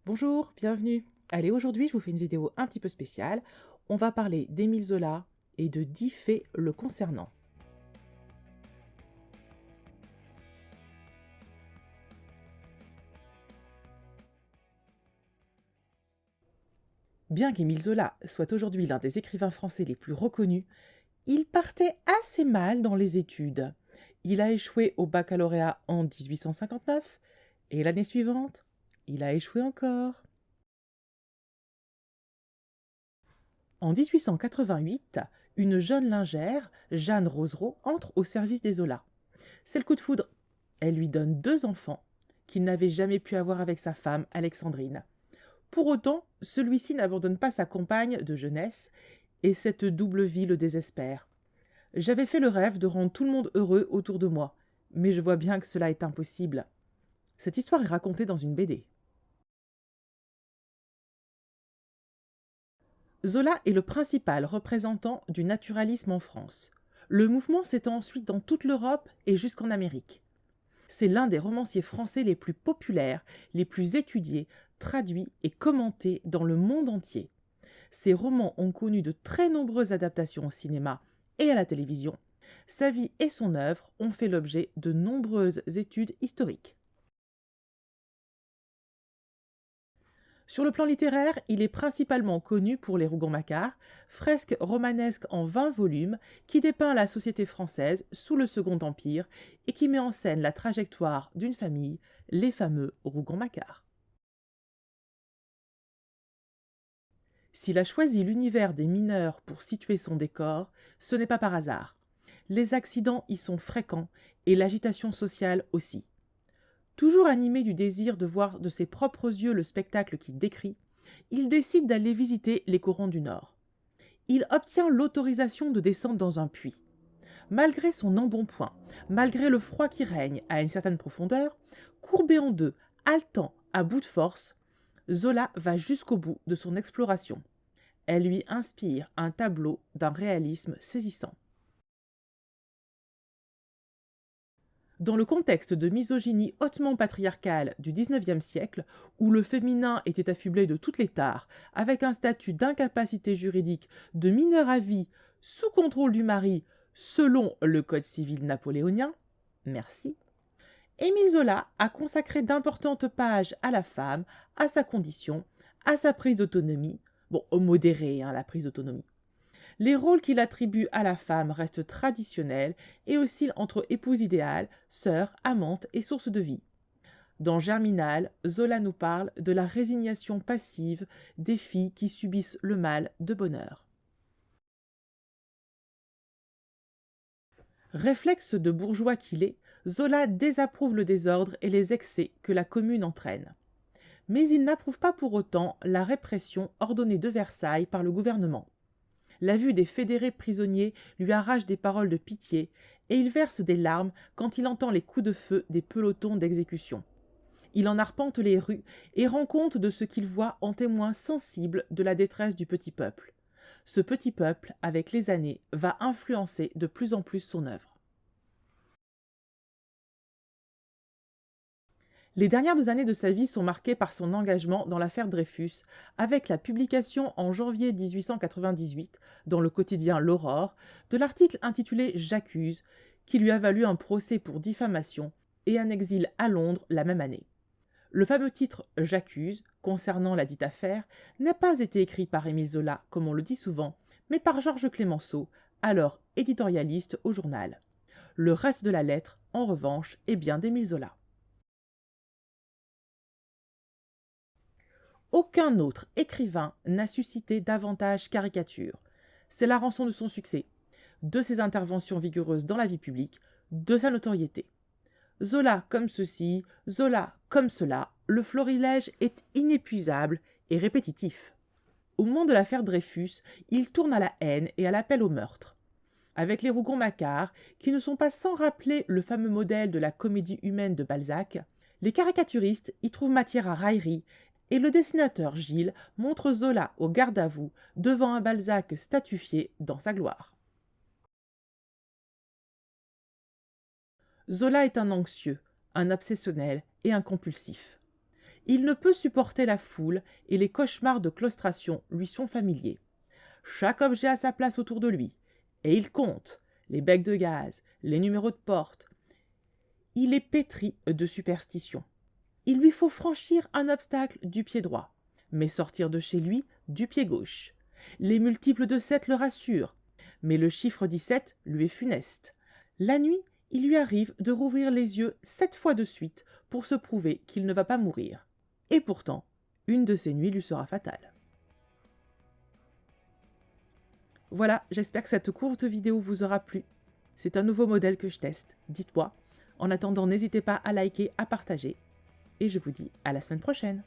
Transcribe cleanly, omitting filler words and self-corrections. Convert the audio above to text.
Bonjour, bienvenue. Allez, aujourd'hui, je vous fais une vidéo un petit peu spéciale. On va parler d'Émile Zola et de 10 faits le concernant. Bien qu'Émile Zola soit aujourd'hui l'un des écrivains français les plus reconnus, il partait assez mal dans les études. Il a échoué au baccalauréat en 1859 et l'année suivante, il a échoué encore. En 1888, une jeune lingère, Jeanne Rosereau, entre au service des Zola. C'est le coup de foudre. Elle lui donne 2 enfants qu'il n'avait jamais pu avoir avec sa femme, Alexandrine. Pour autant, celui-ci n'abandonne pas sa compagne de jeunesse et cette double vie le désespère. J'avais fait le rêve de rendre tout le monde heureux autour de moi, mais je vois bien que cela est impossible. Cette histoire est racontée dans une BD. Zola est le principal représentant du naturalisme en France. Le mouvement s'étend ensuite dans toute l'Europe et jusqu'en Amérique. C'est l'un des romanciers français les plus populaires, les plus étudiés, traduits et commentés dans le monde entier. Ses romans ont connu de très nombreuses adaptations au cinéma et à la télévision. Sa vie et son œuvre ont fait l'objet de nombreuses études historiques. Sur le plan littéraire, il est principalement connu pour les Rougon-Macquart, fresque romanesque en 20 volumes qui dépeint la société française sous le Second Empire et qui met en scène la trajectoire d'une famille, les fameux Rougon-Macquart. S'il a choisi l'univers des mineurs pour situer son décor, ce n'est pas par hasard. Les accidents y sont fréquents et l'agitation sociale aussi. Toujours animé du désir de voir de ses propres yeux le spectacle qu'il décrit, il décide d'aller visiter les courants du Nord. Il obtient l'autorisation de descendre dans un puits. Malgré son embonpoint, malgré le froid qui règne à une certaine profondeur, courbé en deux, haletant à bout de force, Zola va jusqu'au bout de son exploration. Elle lui inspire un tableau d'un réalisme saisissant. Dans le contexte de misogynie hautement patriarcale du XIXe siècle, où le féminin était affublé de toutes les tares, avec un statut d'incapacité juridique de mineur à vie sous contrôle du mari selon le code civil napoléonien, merci, Émile Zola a consacré d'importantes pages à la femme, à sa condition, à sa prise d'autonomie, bon, modérée, la prise d'autonomie. Les rôles qu'il attribue à la femme restent traditionnels et oscillent entre épouse idéale, sœur, amante et source de vie. Dans Germinal, Zola nous parle de la résignation passive des filles qui subissent le mal de bonheur. Réflexe de bourgeois qu'il est, Zola désapprouve le désordre et les excès que la commune entraîne. Mais il n'approuve pas pour autant la répression ordonnée de Versailles par le gouvernement. La vue des fédérés prisonniers lui arrache des paroles de pitié et il verse des larmes quand il entend les coups de feu des pelotons d'exécution. Il en arpente les rues et rend compte de ce qu'il voit en témoin sensible de la détresse du petit peuple. Ce petit peuple, avec les années, va influencer de plus en plus son œuvre. Les dernières années de sa vie sont marquées par son engagement dans l'affaire Dreyfus, avec la publication en janvier 1898, dans le quotidien L'Aurore, de l'article intitulé J'accuse, qui lui a valu un procès pour diffamation et un exil à Londres la même année. Le fameux titre J'accuse, concernant la dite affaire, n'a pas été écrit par Émile Zola, comme on le dit souvent, mais par Georges Clemenceau, alors éditorialiste au journal. Le reste de la lettre, en revanche, est bien d'Émile Zola. Aucun autre écrivain n'a suscité davantage caricatures. C'est la rançon de son succès, de ses interventions vigoureuses dans la vie publique, de sa notoriété. Zola comme ceci, Zola comme cela, le florilège est inépuisable et répétitif. Au moment de l'affaire Dreyfus, il tourne à la haine et à l'appel au meurtre. Avec les Rougon-Macquart, qui ne sont pas sans rappeler le fameux modèle de la comédie humaine de Balzac, les caricaturistes y trouvent matière à raillerie et le dessinateur Gilles montre Zola au garde-à-vous devant un Balzac statufié dans sa gloire. Zola est un anxieux, un obsessionnel et un compulsif. Il ne peut supporter la foule et les cauchemars de claustration lui sont familiers. Chaque objet a sa place autour de lui, et il compte les becs de gaz, les numéros de porte. Il est pétri de superstitions. Il lui faut franchir un obstacle du pied droit, mais sortir de chez lui du pied gauche. Les multiples de 7 le rassurent, mais le chiffre 17 lui est funeste. La nuit, il lui arrive de rouvrir les yeux 7 fois de suite pour se prouver qu'il ne va pas mourir. Et pourtant, une de ces nuits lui sera fatale. Voilà, j'espère que cette courte vidéo vous aura plu. C'est un nouveau modèle que je teste, dites-moi. En attendant, n'hésitez pas à liker, à partager. Et je vous dis à la semaine prochaine.